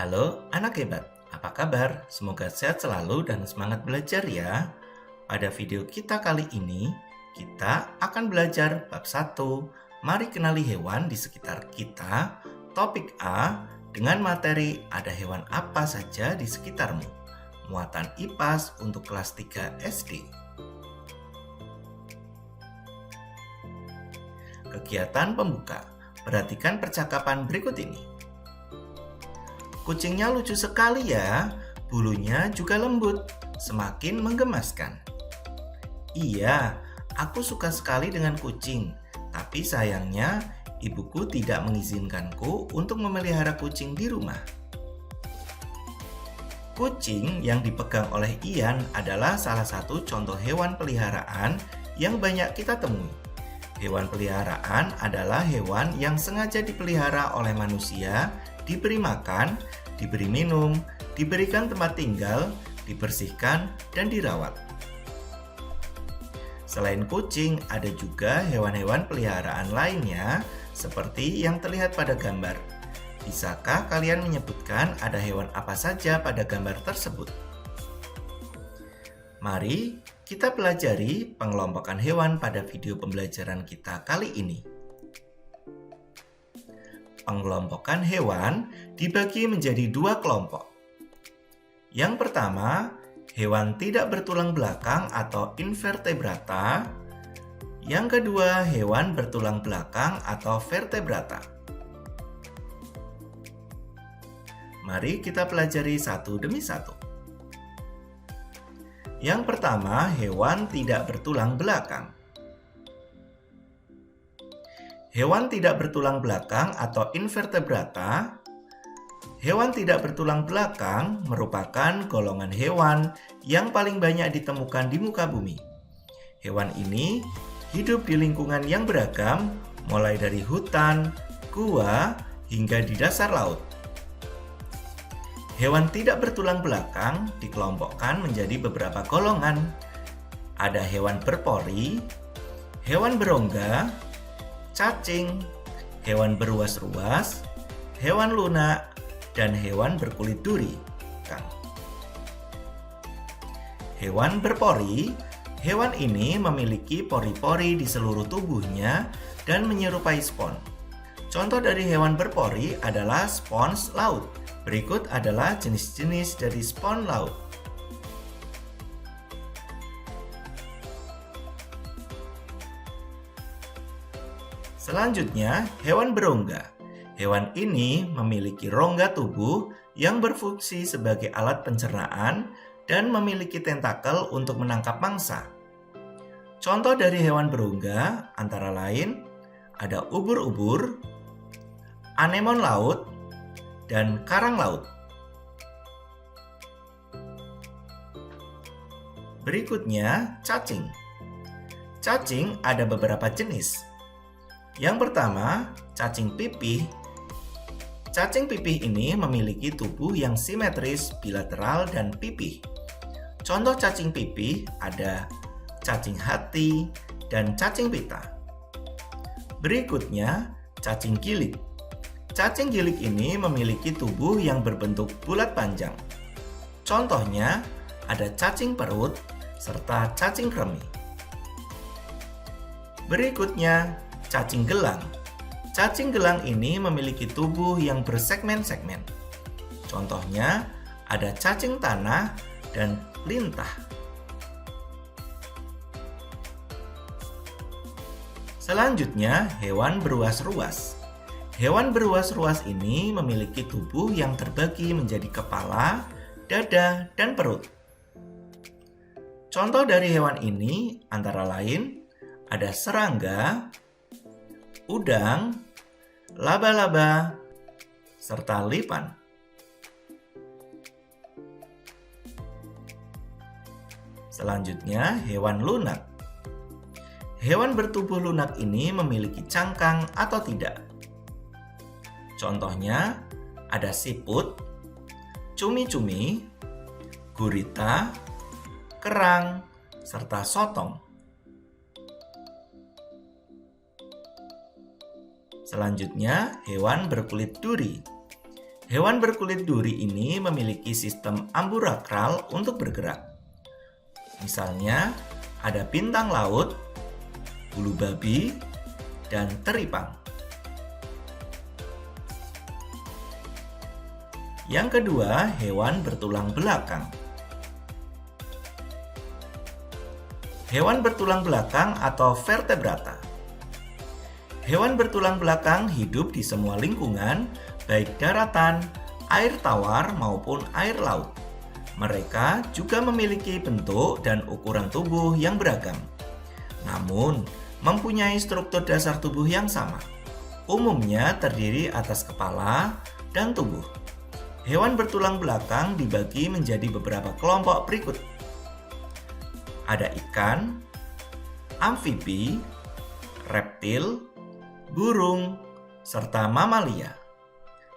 Halo anak hebat, apa kabar? Semoga sehat selalu dan semangat belajar ya. Pada video kita kali ini, kita akan belajar bab 1. Mari kenali hewan di sekitar kita. Topik A, dengan materi ada hewan apa saja di sekitarmu. Muatan IPAS untuk kelas 3 SD. Kegiatan pembuka. Perhatikan percakapan berikut ini. Kucingnya lucu sekali ya, bulunya juga lembut, semakin menggemaskan. Iya, aku suka sekali dengan kucing, tapi sayangnya ibuku tidak mengizinkanku untuk memelihara kucing di rumah. Kucing yang dipegang oleh Ian adalah salah satu contoh hewan peliharaan yang banyak kita temui. Hewan peliharaan adalah hewan yang sengaja dipelihara oleh manusia, diberi makan, diberi minum, diberikan tempat tinggal, dibersihkan, dan dirawat. Selain kucing, ada juga hewan-hewan peliharaan lainnya seperti yang terlihat pada gambar. Bisakah kalian menyebutkan ada hewan apa saja pada gambar tersebut? Mari kita pelajari pengelompokan hewan pada video pembelajaran kita kali ini. Pengelompokan hewan dibagi menjadi 2 kelompok. Yang pertama, hewan tidak bertulang belakang atau invertebrata. Yang kedua, hewan bertulang belakang atau vertebrata. Mari kita pelajari satu demi satu. Yang pertama, hewan tidak bertulang belakang. Hewan tidak bertulang belakang atau invertebrata. Hewan tidak bertulang belakang merupakan golongan hewan yang paling banyak ditemukan di muka bumi. Hewan ini hidup di lingkungan yang beragam, mulai dari hutan, gua, hingga di dasar laut. Hewan tidak bertulang belakang dikelompokkan menjadi beberapa golongan. Ada hewan berpori, hewan berongga, cacing, hewan beruas-ruas, hewan lunak, dan hewan berkulit duri. Hewan berpori, hewan ini memiliki pori-pori di seluruh tubuhnya dan menyerupai spons. Contoh dari hewan berpori adalah spons laut. Berikut adalah jenis-jenis dari spons laut. Selanjutnya, hewan berongga. Hewan ini memiliki rongga tubuh yang berfungsi sebagai alat pencernaan dan memiliki tentakel untuk menangkap mangsa. Contoh dari hewan berongga antara lain ada ubur-ubur, anemon laut, dan karang laut. Berikutnya, cacing. Cacing ada beberapa jenis. Yang pertama, cacing pipih. Cacing pipih ini memiliki tubuh yang simetris, bilateral, dan pipih. Contoh cacing pipih ada cacing hati dan cacing pita. Berikutnya, cacing gilik. Cacing gilik ini memiliki tubuh yang berbentuk bulat panjang. Contohnya ada cacing perut serta cacing kremi. Berikutnya, cacing gelang. Cacing gelang ini memiliki tubuh yang bersegmen-segmen. Contohnya ada cacing tanah dan lintah. Selanjutnya, hewan beruas-ruas. Hewan beruas-ruas ini memiliki tubuh yang terbagi menjadi kepala, dada, dan perut. Contoh dari hewan ini antara lain ada serangga, udang, laba-laba, serta lipan. Selanjutnya, hewan lunak. Hewan bertubuh lunak ini memiliki cangkang atau tidak. Contohnya ada siput, cumi-cumi, gurita, kerang, serta sotong. Selanjutnya, hewan berkulit duri. Hewan berkulit duri ini memiliki sistem amburakral untuk bergerak. Misalnya, ada bintang laut, bulu babi, dan teripang. Yang kedua, hewan bertulang belakang. Hewan bertulang belakang atau vertebrata. Hewan bertulang belakang hidup di semua lingkungan, baik daratan, air tawar maupun air laut. Mereka juga memiliki bentuk dan ukuran tubuh yang beragam, namun mempunyai struktur dasar tubuh yang sama. Umumnya terdiri atas kepala dan tubuh. Hewan bertulang belakang dibagi menjadi beberapa kelompok berikut. Ada ikan, amfibi, reptil, burung, serta mamalia.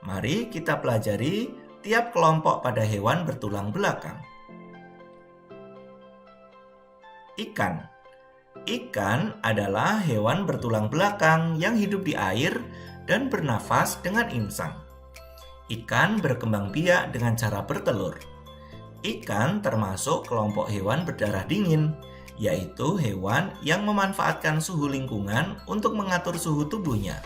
Mari kita pelajari tiap kelompok pada hewan bertulang belakang. Ikan. Ikan adalah hewan bertulang belakang yang hidup di air dan bernafas dengan insang. Ikan berkembang biak dengan cara bertelur. Ikan termasuk kelompok hewan berdarah dingin, yaitu hewan yang memanfaatkan suhu lingkungan untuk mengatur suhu tubuhnya.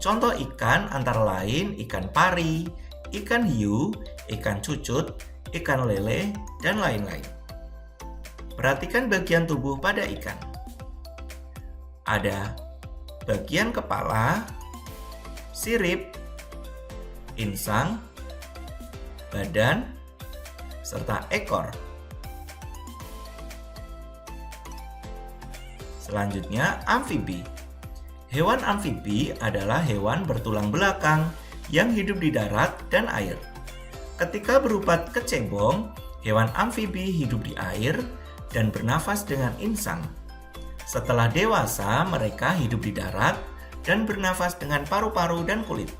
Contoh ikan antara lain ikan pari, ikan hiu, ikan cucut, ikan lele, dan lain-lain. Perhatikan bagian tubuh pada ikan. Ada bagian kepala, sirip, insang, badan, serta ekor. Selanjutnya, amfibi. Hewan amfibi adalah hewan bertulang belakang yang hidup di darat dan air. Ketika berupa kecebong, hewan amfibi hidup di air dan bernafas dengan insang. Setelah dewasa, mereka hidup di darat dan bernafas dengan paru-paru dan kulit.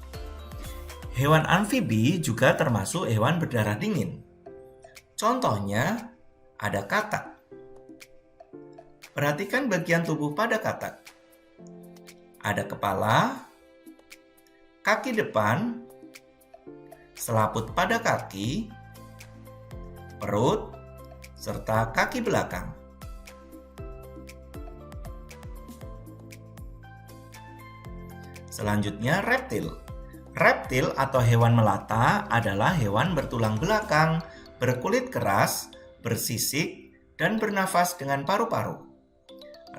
Hewan amfibi juga termasuk hewan berdarah dingin. Contohnya, ada katak. Perhatikan bagian tubuh pada katak. Ada kepala, kaki depan, selaput pada kaki, perut, serta kaki belakang. Selanjutnya, reptil. Reptil atau hewan melata adalah hewan bertulang belakang, berkulit keras, bersisik, dan bernafas dengan paru-paru.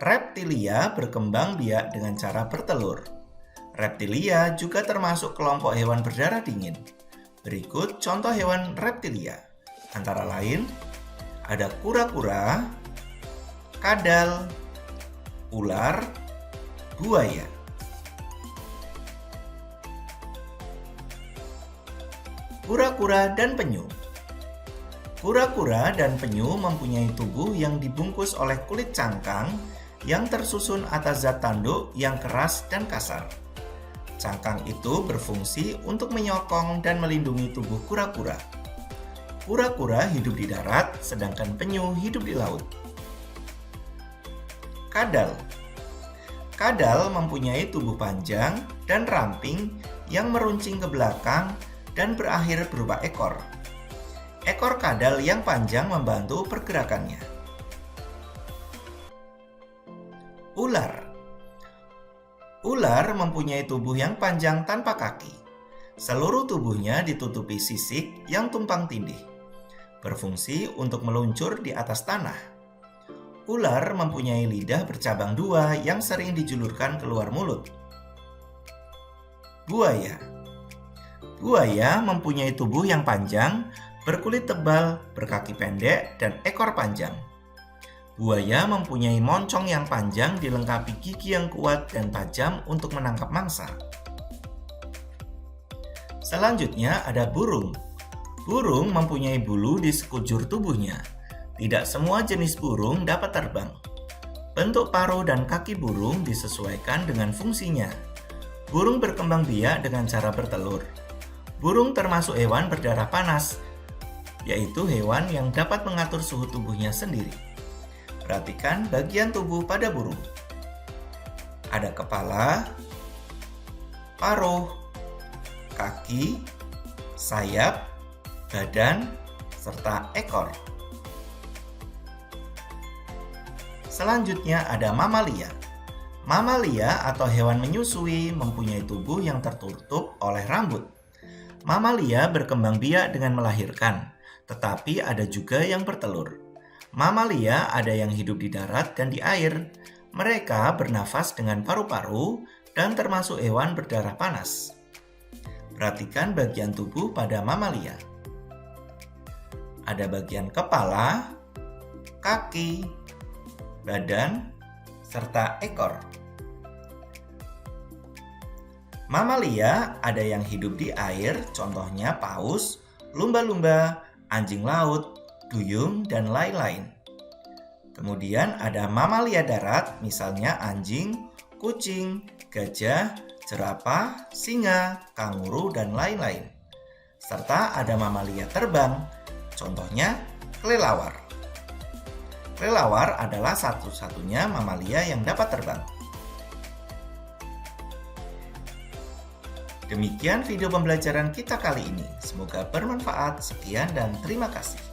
Reptilia berkembang biak dengan cara bertelur. Reptilia juga termasuk kelompok hewan berdarah dingin. Berikut contoh hewan reptilia. Antara lain, ada kura-kura, kadal, ular, buaya. Kura-kura dan penyu. Kura-kura dan penyu mempunyai tubuh yang dibungkus oleh kulit cangkang yang tersusun atas zat tanduk yang keras dan kasar. Cangkang itu berfungsi untuk menyokong dan melindungi tubuh kura-kura. Kura-kura hidup di darat, sedangkan penyu hidup di laut. Kadal. Kadal mempunyai tubuh panjang dan ramping yang meruncing ke belakang dan berakhir berupa ekor. Ekor kadal yang panjang membantu pergerakannya. Ular. Ular mempunyai tubuh yang panjang tanpa kaki. Seluruh tubuhnya ditutupi sisik yang tumpang tindih. Berfungsi untuk meluncur di atas tanah. Ular mempunyai lidah bercabang dua yang sering dijulurkan keluar mulut. Buaya. Buaya mempunyai tubuh yang panjang, berkulit tebal, berkaki pendek, dan ekor panjang. Buaya mempunyai moncong yang panjang dilengkapi gigi yang kuat dan tajam untuk menangkap mangsa. Selanjutnya ada burung. Burung mempunyai bulu di sekujur tubuhnya. Tidak semua jenis burung dapat terbang. Bentuk paruh dan kaki burung disesuaikan dengan fungsinya. Burung berkembang biak dengan cara bertelur. Burung termasuk hewan berdarah panas, yaitu hewan yang dapat mengatur suhu tubuhnya sendiri. Perhatikan bagian tubuh pada burung. Ada kepala, paruh, kaki, sayap, badan, serta ekor. Selanjutnya ada mamalia. Mamalia atau hewan menyusui mempunyai tubuh yang tertutup oleh rambut. Mamalia berkembang biak dengan melahirkan, tetapi ada juga yang bertelur. Mamalia ada yang hidup di darat dan di air. Mereka bernafas dengan paru-paru dan termasuk hewan berdarah panas. Perhatikan bagian tubuh pada mamalia. Ada bagian kepala, kaki, badan, serta ekor. Mamalia ada yang hidup di air, contohnya paus, lumba-lumba, anjing laut, duyung, dan lain-lain. Kemudian ada mamalia darat, misalnya anjing, kucing, gajah, jerapah, singa, kanguru, dan lain-lain. Serta ada mamalia terbang, contohnya kelelawar. Kelelawar adalah satu-satunya mamalia yang dapat terbang. Demikian video pembelajaran kita kali ini. Semoga bermanfaat. Sekian dan terima kasih.